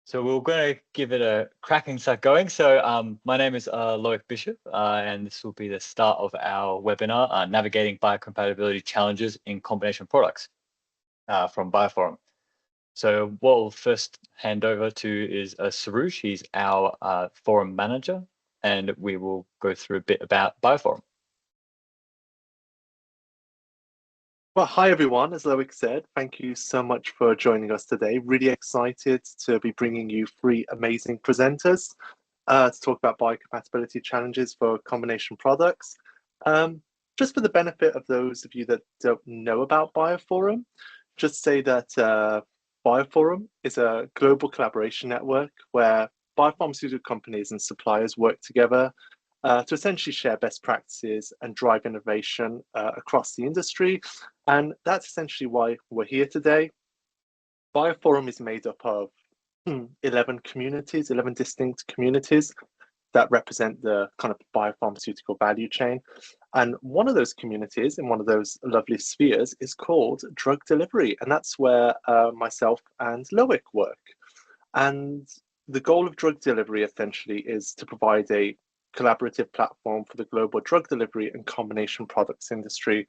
So we're going to give it a crack and start going. So my name is Loic Bishop, and this will be the start of our webinar, Navigating Biocompatibility Challenges in Combination Products from BioPhorum. So what we'll first hand over to is Sarush. He's our forum manager, and we will go through a bit about BioPhorum. Well, hi everyone, as Loic said, thank you so much for joining us today. Really excited to be bringing you three amazing presenters to talk about biocompatibility challenges for combination products. Just for the benefit of those of you that don't know about BioPhorum, just say that BioPhorum is a global collaboration network where biopharmaceutical companies and suppliers work together to essentially share best practices and drive innovation across the industry. And that's essentially why we're here today. BioPhorum is made up of 11 communities, 11 distinct communities that represent the kind of biopharmaceutical value chain. And one of those communities in one of those lovely spheres is called drug delivery. And that's where myself and Loic work. And the goal of drug delivery essentially is to provide a collaborative platform for the global drug delivery and combination products industry.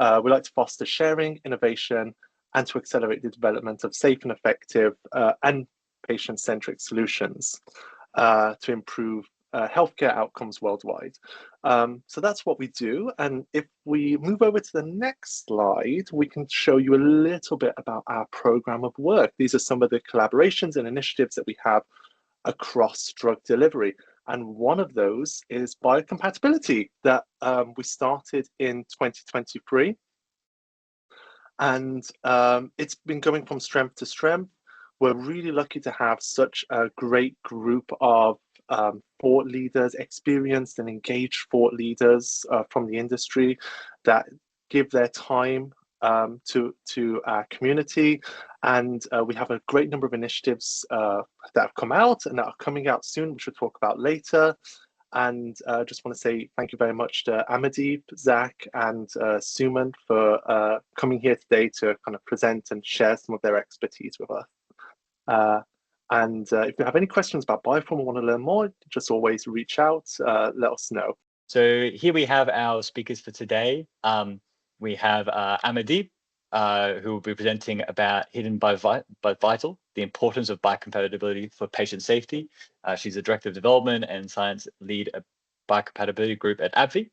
We like to foster sharing, innovation, and to accelerate the development of safe and effective and patient-centric solutions to improve healthcare outcomes worldwide. So that's what we do. And if we move over to the next slide, we can show you a little bit about our program of work. These are some of the collaborations and initiatives that we have across drug delivery. And one of those is biocompatibility that we started in 2023. And it's been going from strength to strength. We're really lucky to have such a great group of thought leaders, experienced and engaged thought leaders from the industry that give their time to our community. And we have a great number of initiatives that have come out and that are coming out soon, which we'll talk about later. And just want to say thank you very much to Amardeep, Zach, and Suman for coming here today to kind of present and share some of their expertise with us. And if you have any questions about BioPhorum or want to learn more, just always reach out, let us know. So here we have our speakers for today. We have Amardeep, who will be presenting about Hidden but Vital, the importance of biocompatibility for patient safety. She's a Director of Development and Science Lead at Biocompatibility Group at AbbVie.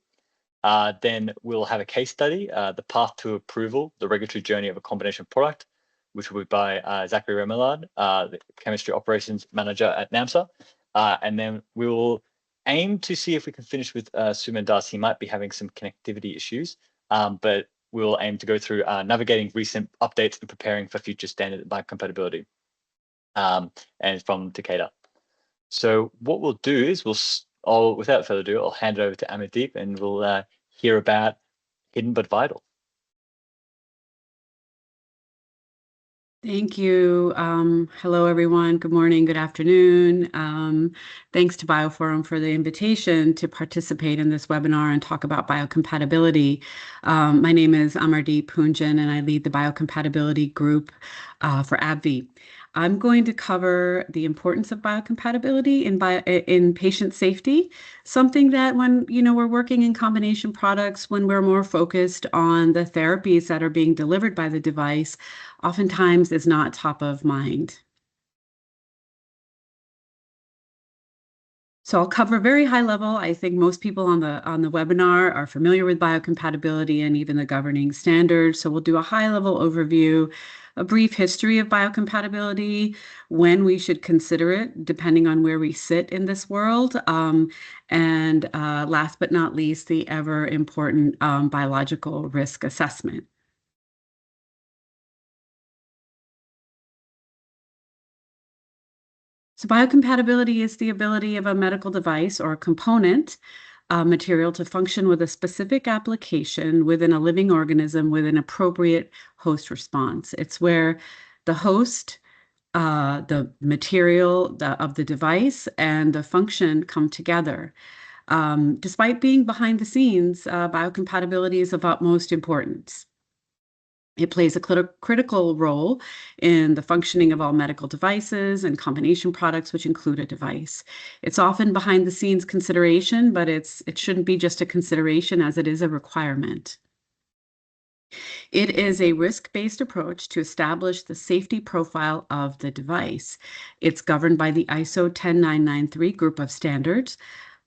Then we'll have a case study, The Path to Approval, the Regulatory Journey of a Combination Product, which will be by Zachary Remillard, the Chemistry Operations Manager at NAMSA. And then we will aim to see if we can finish with Suman Das. He might be having some connectivity issues, but we'll aim to go through navigating recent updates and preparing for future standard biocompatibility, and from Takeda. So what we'll do is without further ado, I'll hand it over to Amardeep and we'll hear about Hidden but Vital. Thank you. Hello, everyone. Good morning, good afternoon. Thanks to BioPhorum for the invitation to participate in this webinar and talk about biocompatibility. My name is Amardeep Poonjan, and I lead the Biocompatibility Group for AbbVie. I'm going to cover the importance of biocompatibility in patient safety, something that when we're working in combination products, when we're more focused on the therapies that are being delivered by the device, oftentimes is not top of mind. So I'll cover very high level. I think most people on the webinar are familiar with biocompatibility and even the governing standards. So we'll do a high level overview, a brief history of biocompatibility, when we should consider it, depending on where we sit in this world, and last but not least, the ever important biological risk assessment. So biocompatibility is the ability of a medical device or a component material to function with a specific application within a living organism with an appropriate host response. It's where the host, the material of the device, and the function come together. Despite being behind the scenes, biocompatibility is of utmost importance. It plays a critical role in the functioning of all medical devices and combination products, which include a device. It's often behind the scenes consideration, but it shouldn't be just a consideration as it is a requirement. It is a risk-based approach to establish the safety profile of the device. It's governed by the ISO 10993 group of standards.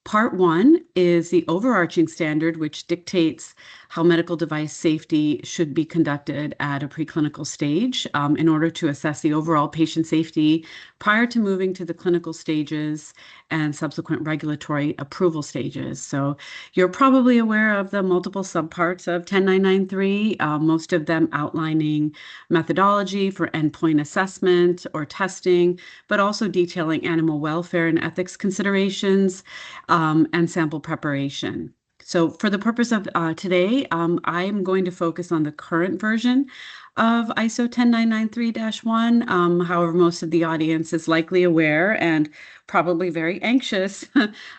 Part 1 is the overarching standard, which dictates how medical device safety should be conducted at a preclinical stage in order to assess the overall patient safety prior to moving to the clinical stages and subsequent regulatory approval stages. So you're probably aware of the multiple subparts of 10993, most of them outlining methodology for endpoint assessment or testing, but also detailing animal welfare and ethics considerations and sample preparation. So for the purpose of today, I'm going to focus on the current version of ISO 10993-1. However, most of the audience is likely aware and probably very anxious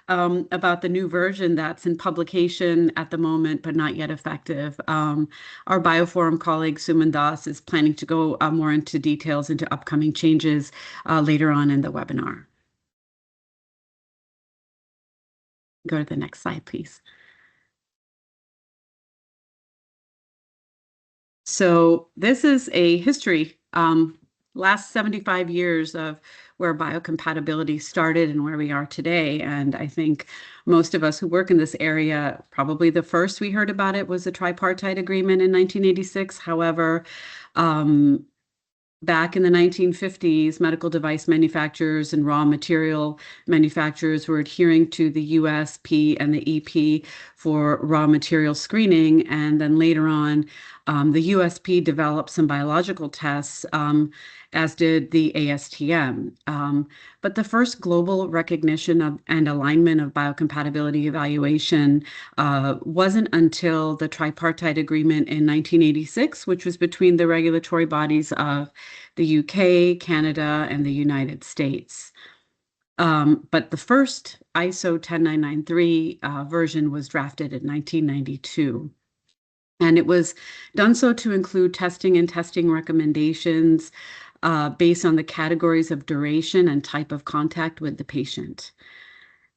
about the new version that's in publication at the moment, but not yet effective. Our BioPhorum colleague, Suman Das, is planning to go more into details into upcoming changes later on in the webinar. Go to the next slide, please. So this is a history, last 75 years of where biocompatibility started and where we are today. And I think most of us who work in this area, probably the first we heard about it was the tripartite agreement in 1986. However, back in the 1950s, medical device manufacturers and raw material manufacturers were adhering to the USP and the EP for raw material screening. And then later on, the USP developed some biological tests, as did the ASTM. But the first global recognition of and alignment of biocompatibility evaluation wasn't until the tripartite agreement in 1986, which was between the regulatory bodies of the UK, Canada, and the United States. But the first ISO 10993 version was drafted in 1992. And it was done so to include testing and testing recommendations based on the categories of duration and type of contact with the patient.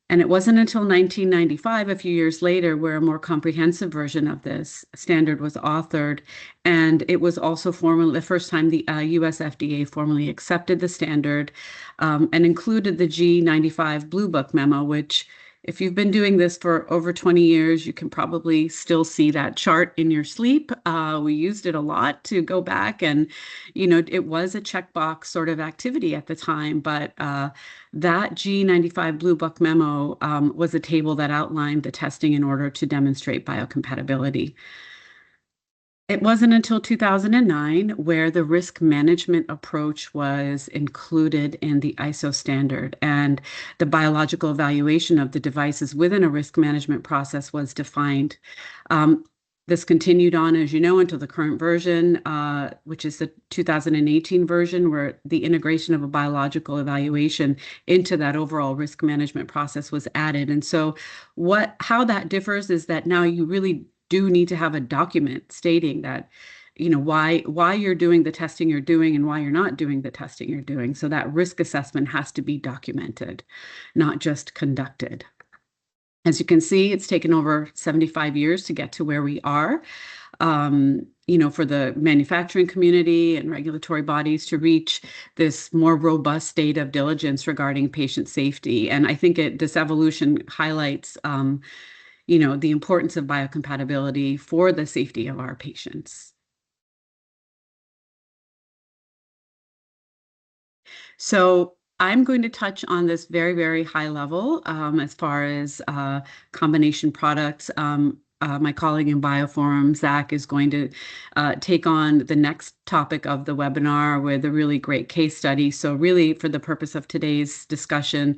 And it wasn't until 1995, a few years later, where a more comprehensive version of this standard was authored. And it was also the first time the US FDA formally accepted the standard and included the G95 Blue Book memo, which, if you've been doing this for over 20 years, you can probably still see that chart in your sleep. We used it a lot to go back and, it was a checkbox sort of activity at the time, but that G95 Blue Book memo was a table that outlined the testing in order to demonstrate biocompatibility. It wasn't until 2009 where the risk management approach was included in the ISO standard, and the biological evaluation of the devices within a risk management process was defined. This continued on, as you know, until the current version, which is the 2018 version, where the integration of a biological evaluation into that overall risk management process was added. And so how that differs is that now you really do need to have a document stating that, why you're doing the testing you're doing and why you're not doing the testing you're doing. So that risk assessment has to be documented, not just conducted. As you can see, it's taken over 75 years to get to where we are, for the manufacturing community and regulatory bodies to reach this more robust state of diligence regarding patient safety. And I think this evolution highlights the importance of biocompatibility for the safety of our patients. So I'm going to touch on this very, very high level as far as combination products. My colleague in BioPhorum, Zach, is going to take on the next topic of the webinar with a really great case study. So really, for the purpose of today's discussion,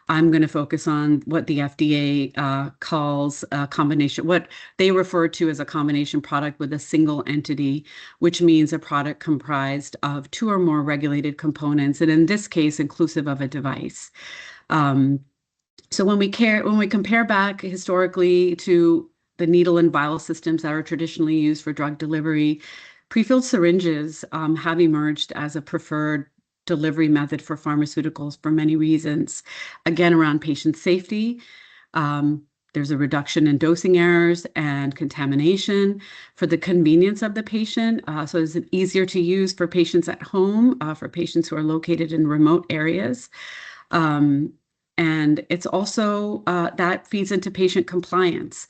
I'm going to focus on what the FDA calls a combination, what they refer to as a combination product with a single entity, which means a product comprised of two or more regulated components, and in this case, inclusive of a device. So when we compare back historically to the needle and vial systems that are traditionally used for drug delivery, Prefilled syringes have emerged as a preferred delivery method for pharmaceuticals for many reasons. Again, around patient safety, there's a reduction in dosing errors and contamination for the convenience of the patient. So it's easier to use for patients at home, for patients who are located in remote areas. And it's also that feeds into patient compliance.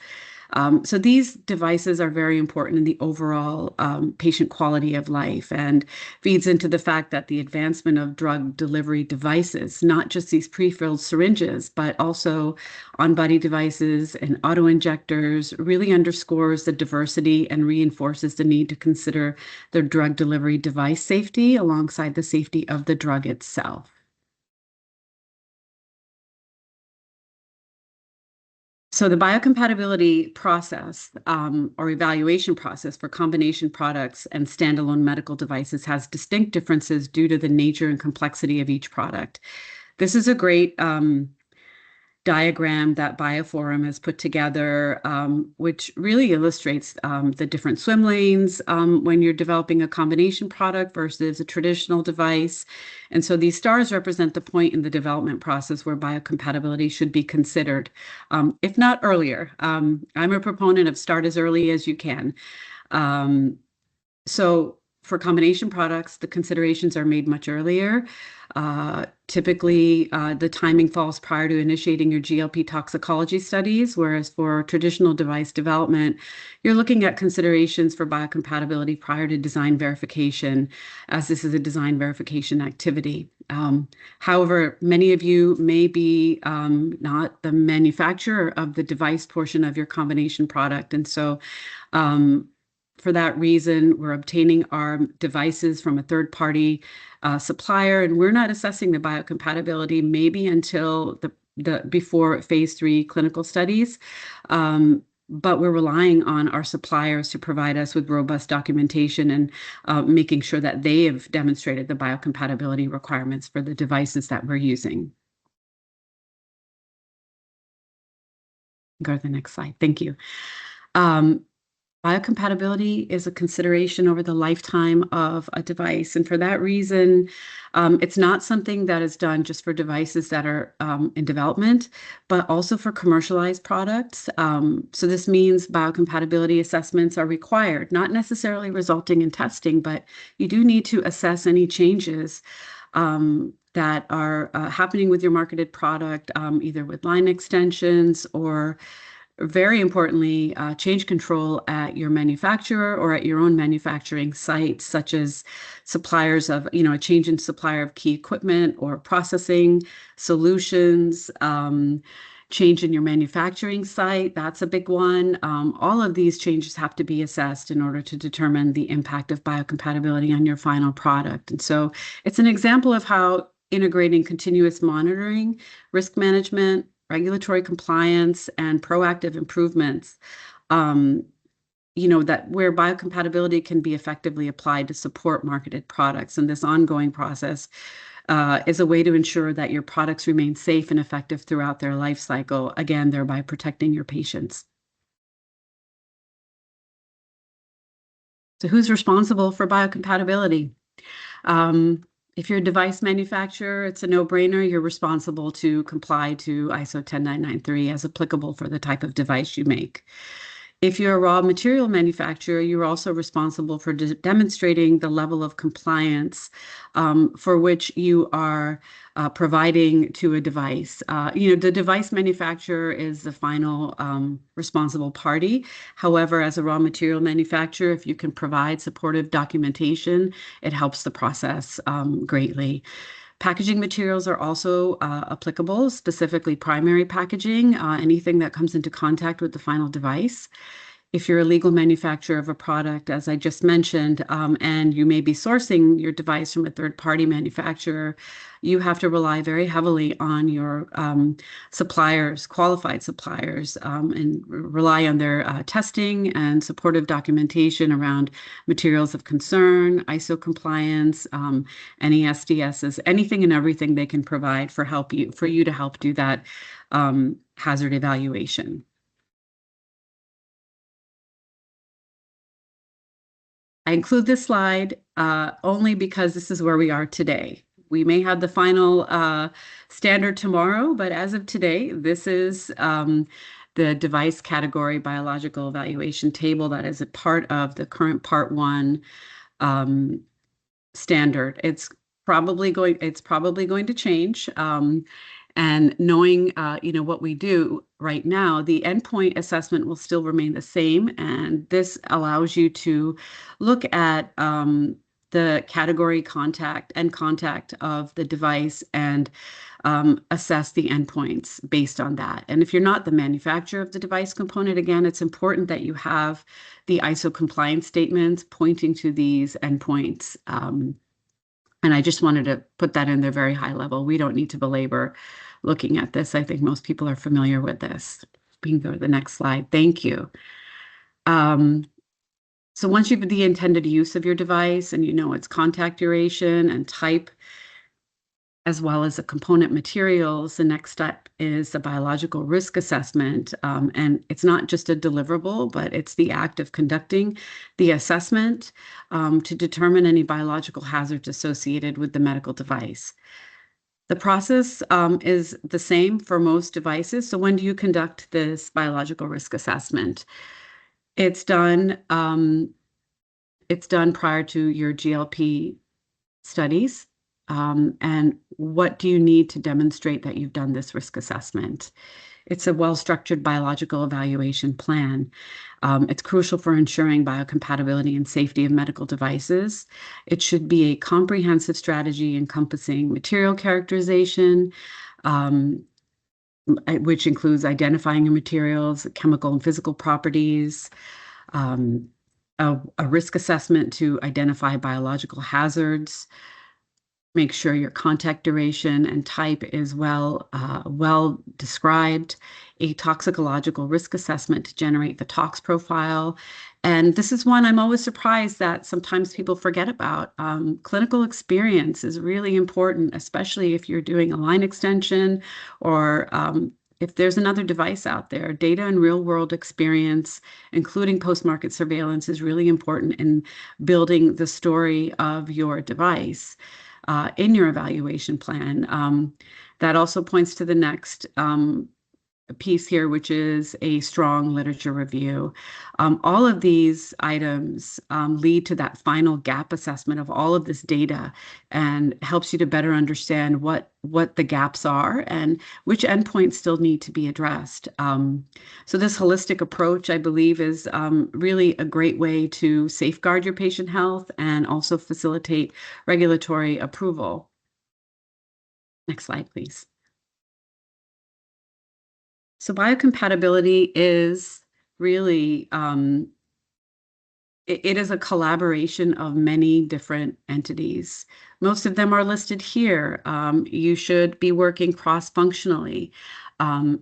So these devices are very important in the overall patient quality of life, and feeds into the fact that the advancement of drug delivery devices, not just these pre-filled syringes, but also on-body devices and auto-injectors, really underscores the diversity and reinforces the need to consider the drug delivery device safety alongside the safety of the drug itself. So the biocompatibility process or evaluation process for combination products and standalone medical devices has distinct differences due to the nature and complexity of each product. This is a great diagram that BioPhorum has put together, which really illustrates the different swim lanes when you're developing a combination product versus a traditional device. And so these stars represent the point in the development process where biocompatibility should be considered, if not earlier. I'm a proponent of start as early as you can. So for combination products, the considerations are made much earlier. Typically, the timing falls prior to initiating your GLP toxicology studies, whereas for traditional device development, you're looking at considerations for biocompatibility prior to design verification, as this is a design verification activity. However, many of you may be not the manufacturer of the device portion of your combination product, and so for that reason, we're obtaining our devices from a third-party supplier, and we're not assessing the biocompatibility maybe until before phase 3 clinical studies. But we're relying on our suppliers to provide us with robust documentation and making sure that they have demonstrated the biocompatibility requirements for the devices that we're using. Go to the next slide. Thank you. Biocompatibility is a consideration over the lifetime of a device. And for that reason, it's not something that is done just for devices that are in development, but also for commercialized products. So this means biocompatibility assessments are required, not necessarily resulting in testing, but you do need to assess any changes that are happening with your marketed product, either with line extensions or, very importantly, change control at your manufacturer or at your own manufacturing sites, such as suppliers of, a change in supplier of key equipment or processing solutions, change in your manufacturing site. That's a big one. All of these changes have to be assessed in order to determine the impact of biocompatibility on your final product. And so it's an example of how integrating continuous monitoring, risk management, regulatory compliance, and proactive improvements, that where biocompatibility can be effectively applied to support marketed products. And this ongoing process is a way to ensure that your products remain safe and effective throughout their life cycle, again, thereby protecting your patients. So who's responsible for biocompatibility? If you're a device manufacturer, it's a no-brainer. You're responsible to comply to ISO 10993 as applicable for the type of device you make. If you're a raw material manufacturer, you're also responsible for demonstrating the level of compliance for which you are providing to a device. The device manufacturer is the final responsible party. However, as a raw material manufacturer, if you can provide supportive documentation, it helps the process greatly. Packaging materials are also applicable, specifically primary packaging, anything that comes into contact with the final device. If you're a legal manufacturer of a product, as I just mentioned, and you may be sourcing your device from a third-party manufacturer, you have to rely very heavily on your suppliers, qualified suppliers, and rely on their testing and supportive documentation around materials of concern, ISO compliance, any SDSs, anything and everything they can provide for you to help do that hazard evaluation. I include this slide only because this is where we are today. We may have the final standard tomorrow, but as of today, this is the device category biological evaluation table that is a part of the current Part 1 standard. It's probably going to change. And knowing, what we do right now, the endpoint assessment will still remain the same. And this allows you to look at the category contact of the device and assess the endpoints based on that. And if you're not the manufacturer of the device component, again, it's important that you have the ISO compliance statements pointing to these endpoints. And I just wanted to put that in there very high level. We don't need to belabor looking at this. I think most people are familiar with this. We can go to the next slide. Thank you. So once you've the intended use of your device and you know its contact duration and type, as well as the component materials, the next step is the biological risk assessment. And it's not just a deliverable, but it's the act of conducting the assessment to determine any biological hazards associated with the medical device. The process is the same for most devices. So when do you conduct this biological risk assessment? It's done prior to your GLP studies. And what do you need to demonstrate that you've done this risk assessment? It's a well-structured biological evaluation plan. It's crucial for ensuring biocompatibility and safety of medical devices. It should be a comprehensive strategy encompassing material characterization, which includes identifying your materials, chemical and physical properties, a risk assessment to identify biological hazards, make sure your contact duration and type is well described, a toxicological risk assessment to generate the tox profile. And this is one I'm always surprised that sometimes people forget about. Clinical experience is really important, especially if you're doing a line extension or if there's another device out there. Data and real-world experience, including post-market surveillance, is really important in building the story of your device. In your evaluation plan. That also points to the next piece here, which is a strong literature review. All of these items lead to that final gap assessment of all of this data and helps you to better understand what the gaps are and which endpoints still need to be addressed. So this holistic approach, I believe, is really a great way to safeguard your patient health and also facilitate regulatory approval. Next slide, please. So biocompatibility is really, it is a collaboration of many different entities. Most of them are listed here. You should be working cross-functionally.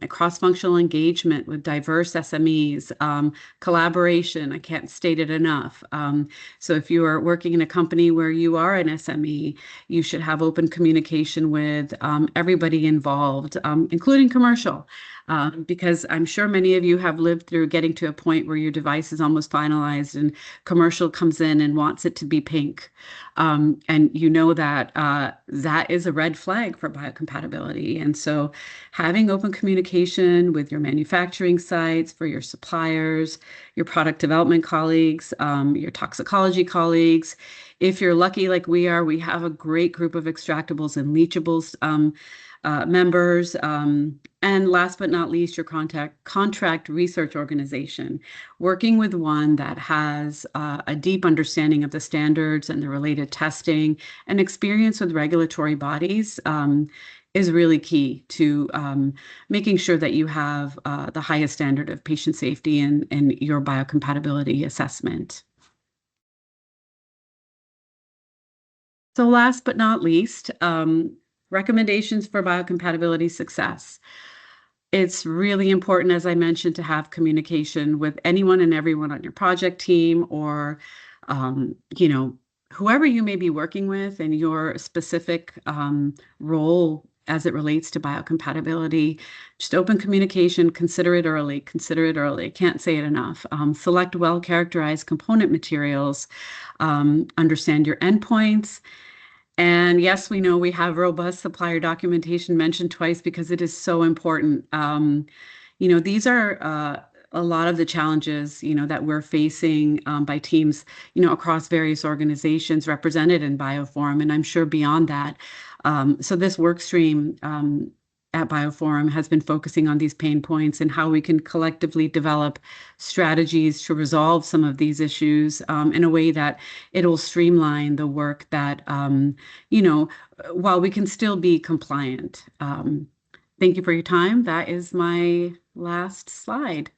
Cross-functional engagement with diverse SMEs, collaboration, I can't state it enough. So if you are working in a company where you are an SME, you should have open communication with everybody involved, including commercial. Because I'm sure many of you have lived through getting to a point where your device is almost finalized and commercial comes in and wants it to be pink. And you know that that is a red flag for biocompatibility. And so having open communication with your manufacturing sites, for your suppliers, your product development colleagues, your toxicology colleagues. If you're lucky like we are, we have a great group of extractables and leachables members. And last but not least, your contract research organization, working with one that has a deep understanding of the standards and the related testing and experience with regulatory bodies is really key to making sure that you have the highest standard of patient safety in your biocompatibility assessment. So last but not least, recommendations for biocompatibility success. It's really important, as I mentioned, to have communication with anyone and everyone on your project team or, whoever you may be working with in your specific role as it relates to biocompatibility. Just open communication, consider it early, consider it early. Can't say it enough. Select well-characterized component materials, understand your endpoints. And yes, we know we have robust supplier documentation mentioned twice because it is so important. These are a lot of the challenges, that we're facing by teams, across various organizations represented in BioPhorum, and I'm sure beyond that. So this work stream at BioPhorum has been focusing on these pain points and how we can collectively develop strategies to resolve some of these issues in a way that it'll streamline the work that, while we can still be compliant. Thank you for your time. That is my last slide.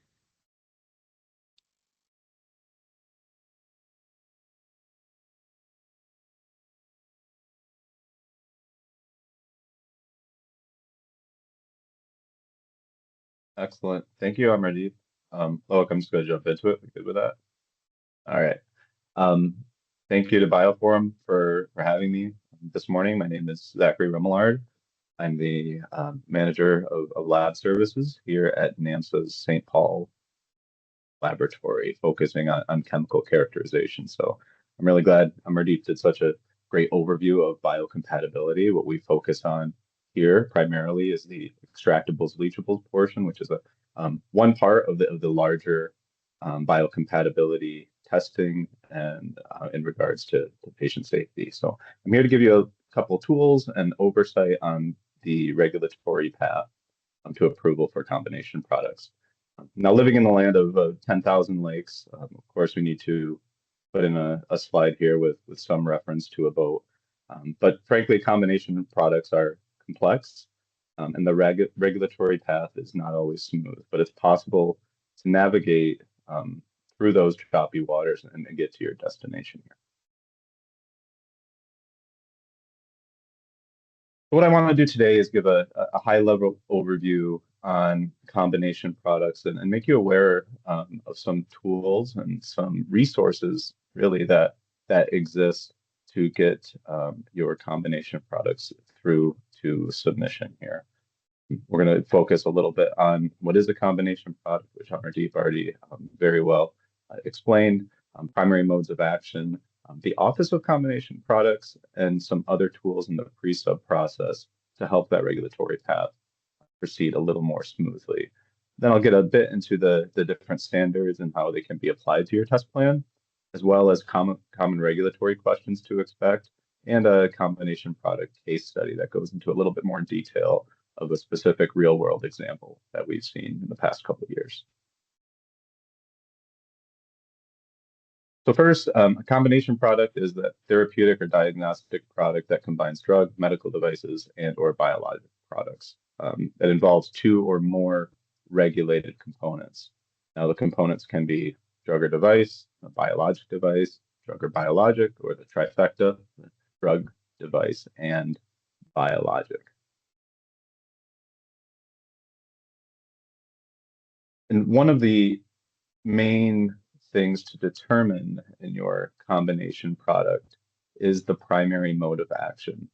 Excellent. Thank you, Amardeep. Look, I'm just going to jump into it. We good with that? All right. Thank you to BioPhorum for having me this morning. My name is Zachary Remillard. I'm the manager of lab services here at NAMSA's St. Paul laboratory, focusing on chemical characterization. So I'm really glad Amardeep did such a great overview of biocompatibility. What we focus on here primarily is the extractables, leachables portion, which is one part of the larger biocompatibility testing and in regards to patient safety. So I'm here to give you a couple of tools and oversight on the regulatory path to approval for combination products. Now, living in the land of 10,000 lakes, of course, we need to put in a slide here with some reference to a boat. But frankly, combination products are complex, and the regulatory path is not always smooth, but it's possible to navigate through those choppy waters and get to your destination here. What I want to do today is give a high-level overview on combination products and make you aware of some tools and some resources really that exist to get your combination products through to submission here. We're going to focus a little bit on what is a combination product, which Amardeep already very well explained, primary modes of action, the Office of Combination Products, and some other tools in the pre-sub process to help that regulatory path proceed a little more smoothly. Then I'll get a bit into the different standards and how they can be applied to your test plan, as well as common regulatory questions to expect, and a combination product case study that goes into a little bit more detail of a specific real-world example that we've seen in the past couple of years. So first, a combination product is the therapeutic or diagnostic product that combines drug, medical devices, and or biologic products. That involves two or more regulated components. Now, the components can be drug or device, a biologic device, drug or biologic, or the trifecta, drug, device, and biologic. And one of the main things to determine in your combination product is the primary mode of action.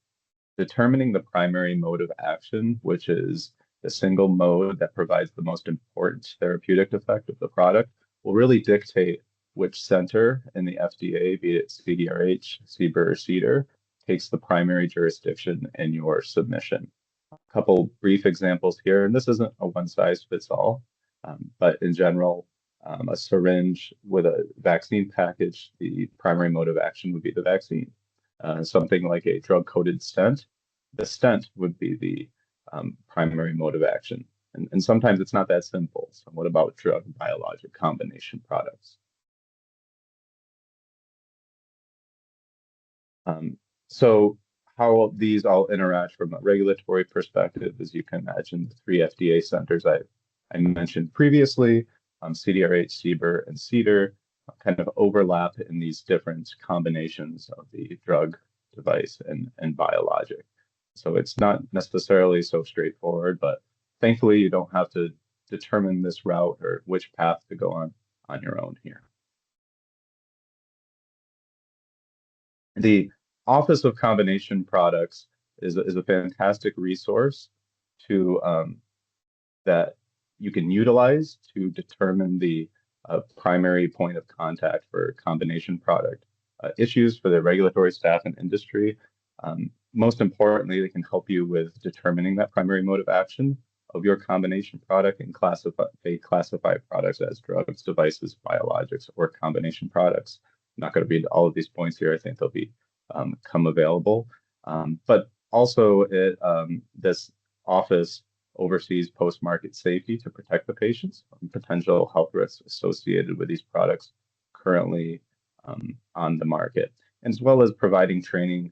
Determining the primary mode of action, which is the single mode that provides the most important therapeutic effect of the product, will really dictate which center in the FDA, be it CDRH, CBER, or CDER, takes the primary jurisdiction in your submission. A couple brief examples here, and this isn't a one-size-fits-all, but in general, a syringe with a vaccine package, the primary mode of action would be the vaccine. Something like a drug-coated stent, the stent would be the primary mode of action. And sometimes it's not that simple. So what about drug-biologic combination products? So how these all interact from a regulatory perspective, as you can imagine, the three FDA centers I mentioned previously, CDRH, CBER, and CDER kind of overlap in these different combinations of the drug, device, and biologic. So it's not necessarily so straightforward, but thankfully you don't have to determine this route or which path to go on your own here. The Office of Combination Products is a fantastic resource to that you can utilize to determine the primary point of contact for combination product issues for the regulatory staff and industry. Most importantly, they can help you with determining that primary mode of action of your combination product and classify products as drugs, devices, biologics, or combination products. I'm not going to read all of these points here. I think they'll become available. But also, this office oversees post-market safety to protect the patients from potential health risks associated with these products currently on the market, as well as providing training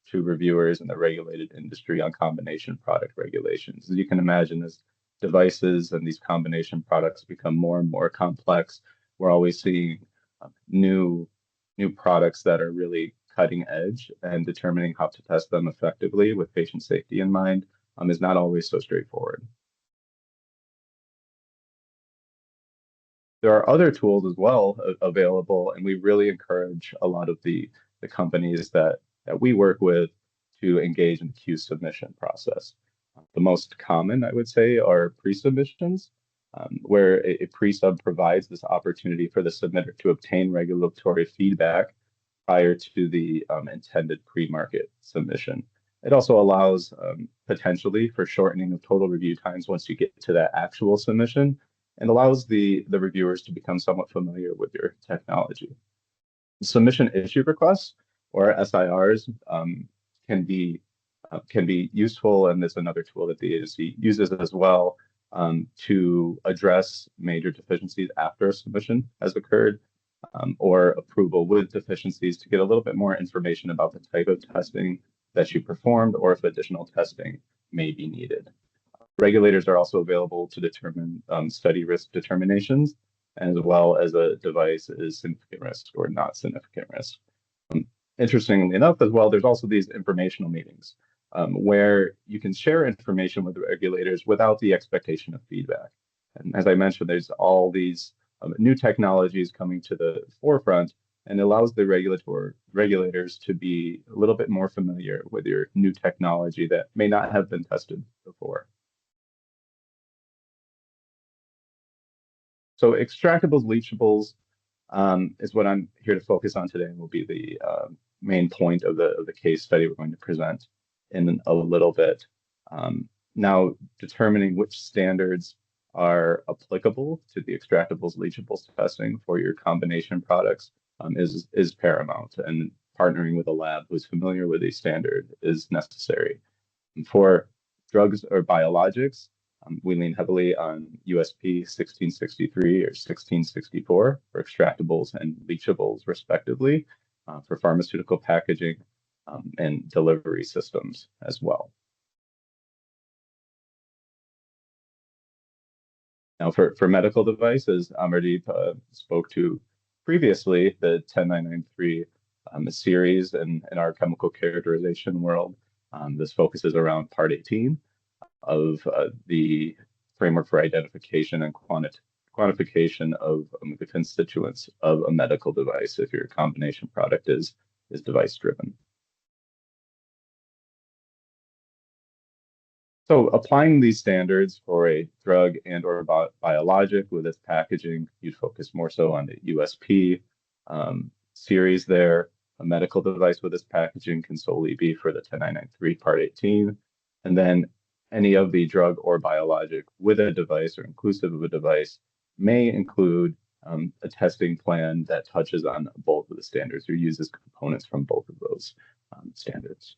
to reviewers in the regulated industry on combination product regulations. As you can imagine, as devices and these combination products become more and more complex, we're always seeing new products that are really cutting edge, and determining how to test them effectively with patient safety in mind is not always so straightforward. There are other tools as well available, and we really encourage a lot of the companies that we work with to engage in the Q submission process. The most common, I would say, are pre-submissions, where a pre-sub provides this opportunity for the submitter to obtain regulatory feedback prior to the intended pre-market submission. It also allows potentially for shortening of total review times once you get to that actual submission, and allows the reviewers to become somewhat familiar with your technology. Submission issue requests, or SIRs, can be useful, and there's another tool that the agency uses as well to address major deficiencies after a submission has occurred, or approval with deficiencies, to get a little bit more information about the type of testing that you performed, or if additional testing may be needed. Regulators are also available to determine study risk determinations, as well as a device is significant risk or not significant risk. Interestingly enough, as well, there's also these informational meetings where you can share information with the regulators without the expectation of feedback. And as I mentioned, there's all these new technologies coming to the forefront, and allows the regulators to be a little bit more familiar with your new technology that may not have been tested before. So extractables, leachables is what I'm here to focus on today, and will be the main point of the case study we're going to present in a little bit. Now, determining which standards are applicable to the extractables, leachables testing for your combination products is paramount, and partnering with a lab who's familiar with a standard is necessary. And for drugs or biologics, we lean heavily on USP1663 or 1664 for extractables and leachables, respectively, for pharmaceutical packaging and delivery systems as well. Now, for medical devices, Amardeep spoke to previously, the 10993 series in our chemical characterization world. This focuses around Part 18 of the framework for identification and quantification of the constituents of a medical device if your combination product is device driven. So applying these standards for a drug and or biologic with its packaging, you'd focus more so on the USP series there. A medical device with its packaging can solely be for the 10993 Part 18. And then any of the drug or biologic with a device or inclusive of a device may include a testing plan that touches on both of the standards or uses components from both of those standards.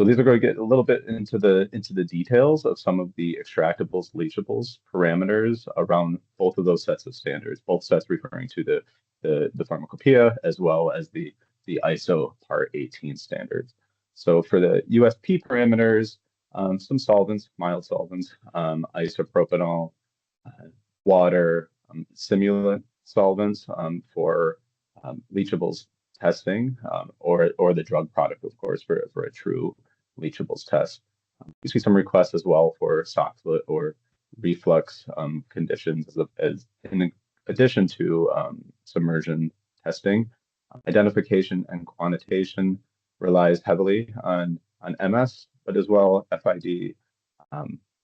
So these are going to get a little bit into the details of some of the extractables, leachables parameters around both of those sets of standards, both sets referring to the pharmacopoeia as well as the ISO Part 18 standards. So for the USP parameters, some solvents, mild solvents, isopropanol, water, simulant solvents for leachables testing, or the drug product, of course, for a true leachables test. We see some requests as well for soxhlet or reflux conditions as in addition to submersion testing. Identification and quantitation relies heavily on MS, but as well FID,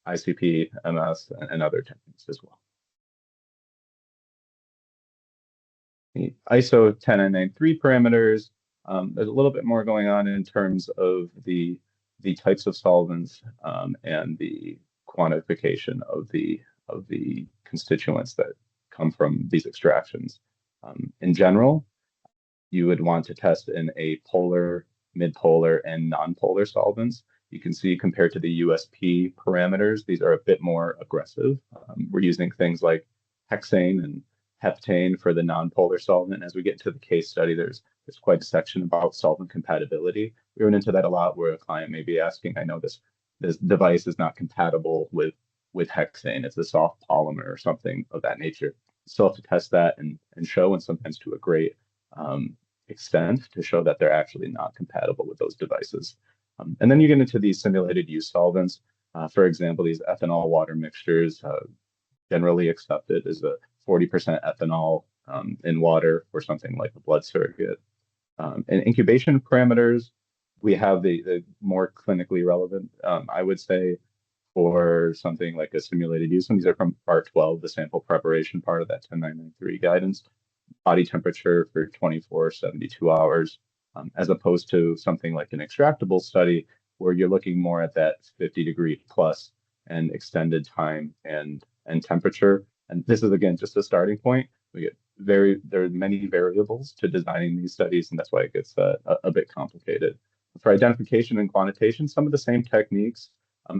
ICP, MS, and other techniques as well. The ISO 10993 parameters, there's a little bit more going on in terms of the types of solvents and the quantification of the constituents that come from these extractions. In general, you would want to test in a polar, midpolar, and nonpolar solvents. You can see compared to the USP parameters, these are a bit more aggressive. We're using things like hexane and heptane for the nonpolar solvent. As we get into the case study, there's quite a section about solvent compatibility. We went into that a lot where a client may be asking, I know this device is not compatible with hexane. It's a soft polymer or something of that nature. You still have to test that and show, and sometimes to a great extent, to show that they're actually not compatible with those devices. And then you get into these simulated use solvents. For example, these ethanol water mixtures, generally accepted as a 40% ethanol in water for something like a blood surrogate. And incubation parameters, we have the more clinically relevant, I would say, for something like a simulated use. And these are from part 12, the sample preparation part of that 10993 guidance. Body temperature for 24, 72 hours, as opposed to something like an extractable study where you're looking more at that 50-degree plus and extended time and temperature. And this is, again, just a starting point. There are many variables to designing these studies, and that's why it gets a bit complicated. For identification and quantitation, some of the same techniques.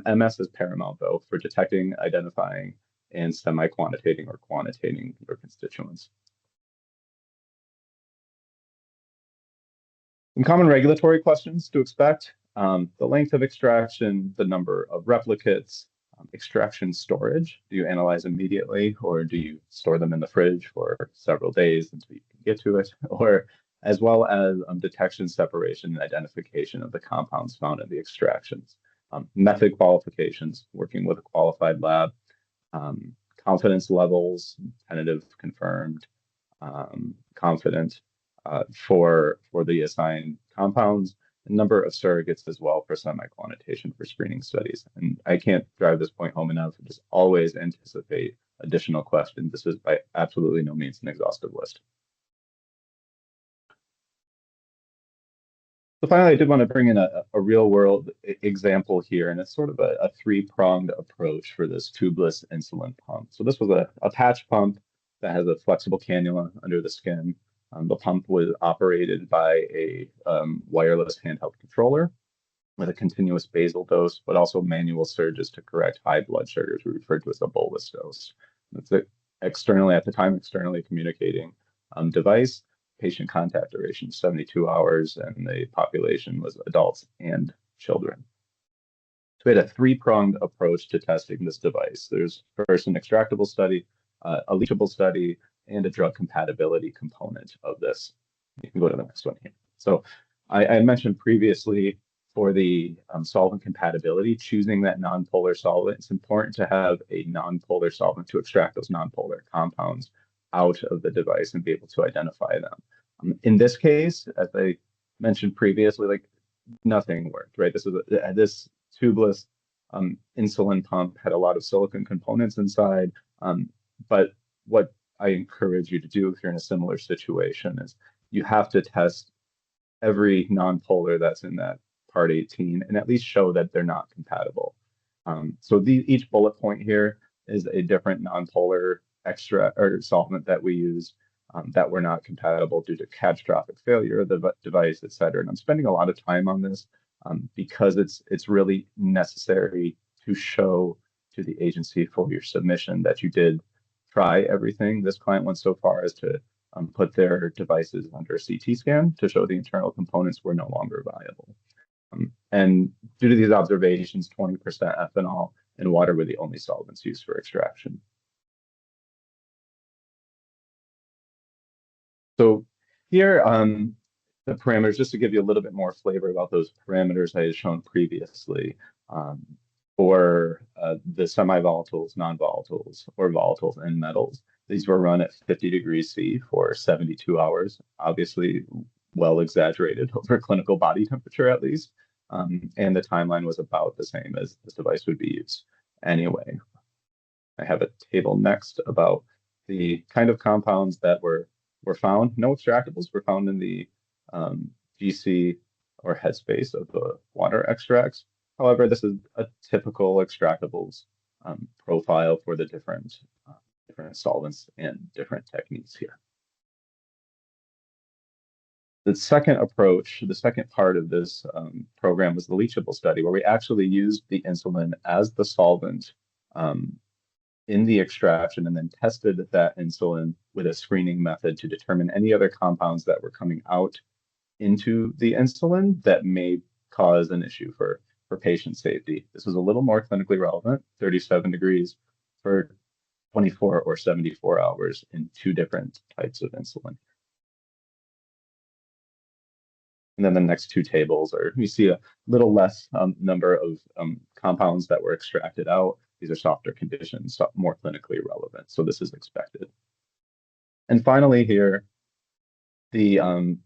MS is paramount, though, for detecting, identifying, and semi-quantitating or quantitating your constituents. Some common regulatory questions to expect: the length of extraction, the number of replicates, extraction storage. Do you analyze immediately, or do you store them in the fridge for several days until you can get to it? Or as well as detection, separation, and identification of the compounds found in the extractions. Method qualifications, working with a qualified lab. Confidence levels, tentative, confirmed, confident for the assigned compounds. A number of surrogates as well for semi-quantitation for screening studies. And I can't drive this point home enough. Just always anticipate additional questions. This is by absolutely no means an exhaustive list. So finally, I did want to bring in a real world example here, and it's sort of a three-pronged approach for this tubeless insulin pump. So this was a patch pump that has a flexible cannula under the skin. The pump was operated by a wireless handheld controller with a continuous basal dose, but also manual surges to correct high blood sugars, we refer to as a bolus dose. It's externally communicating device. Patient contact duration 72 hours, and the population was adults and children. So we had a three-pronged approach to testing this device. There's first an extractable study, a leachable study, and a drug compatibility component of this. You can go to the next one here. So I mentioned previously for the solvent compatibility, choosing that nonpolar solvent, it's important to have a nonpolar solvent to extract those nonpolar compounds out of the device and be able to identify them. In this case, as I mentioned previously, like nothing worked, right? This tubeless insulin pump had a lot of silicon components inside, but what I encourage you to do if you're in a similar situation is you have to test every nonpolar that's in that part 18 and at least show that they're not compatible. So each bullet point here is a different nonpolar solvent that we use that were not compatible due to catastrophic failure of the device, et cetera. And I'm spending a lot of time on this because it's really necessary to show to the agency for your submission that you did try everything. This client went so far as to put their devices under a CT scan to show the internal components were no longer viable. And due to these observations, 20% ethanol and water were the only solvents used for extraction. So here, the parameters, just to give you a little bit more flavor about those parameters I had shown previously. For the semi-volatiles, non-volatiles, or volatiles and metals, these were run at 50 degrees C for 72 hours. Obviously, well exaggerated over clinical body temperature at least. And the timeline was about the same as this device would be used anyway. I have a table next about the kind of compounds that were found. No extractables were found in the GC or headspace of the water extracts. However, this is a typical extractables profile for the different solvents and different techniques here. The second approach, the second part of this program was the leachable study, where we actually used the insulin as the solvent in the extraction and then tested that insulin with a screening method to determine any other compounds that were coming out into the insulin that may cause an issue for patient safety. This was a little more clinically relevant, 37 degrees for 24 or 74 hours in 2 different types of insulin. And then the next 2 tables are, you see a little less number of compounds that were extracted out. These are softer conditions, more clinically relevant. So this is expected. And finally here, the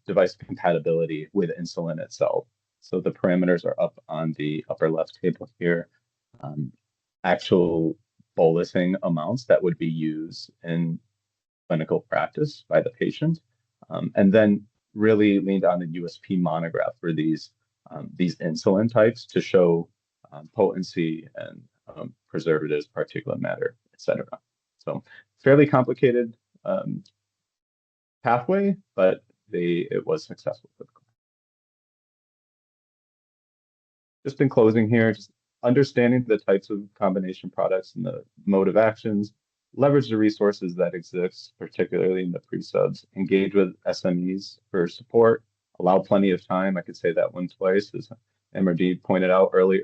device compatibility with insulin itself. So the parameters are up on the upper left table here. Actual bolusing amounts that would be used in clinical practice by the patient. And then really leaned on the USP monograph for these insulin types to show potency and preservatives, particulate matter, etc. So fairly complicated pathway, but it was successful for the clinic. Just in closing here, just understanding the types of combination products and the mode of actions, leverage the resources that exist, particularly in the pre-subs, engage with SMEs for support, allow plenty of time. I could say that one twice, as MRD pointed out, early.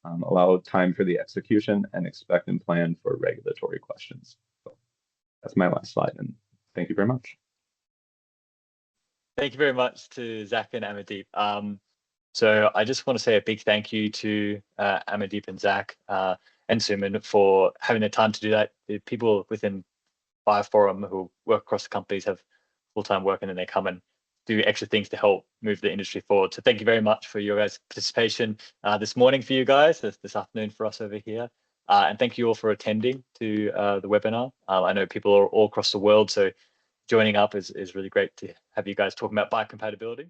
Allow time for the execution and expect and plan for regulatory questions. So that's my last slide, and thank you very much. Thank you very much to Zach and Amandeep. So I just want to say a big thank you to Amandeep and Zach and Suman for having the time to do that. The people within BioPhorum who work across the companies have full-time work, and then they come and do extra things to help move the industry forward. So thank you very much for your guys' participation this morning for you guys, this afternoon for us over here. And thank you all for attending to the webinar. I know people are all across the world, so joining up is really great to have you guys talking about biocompatibility.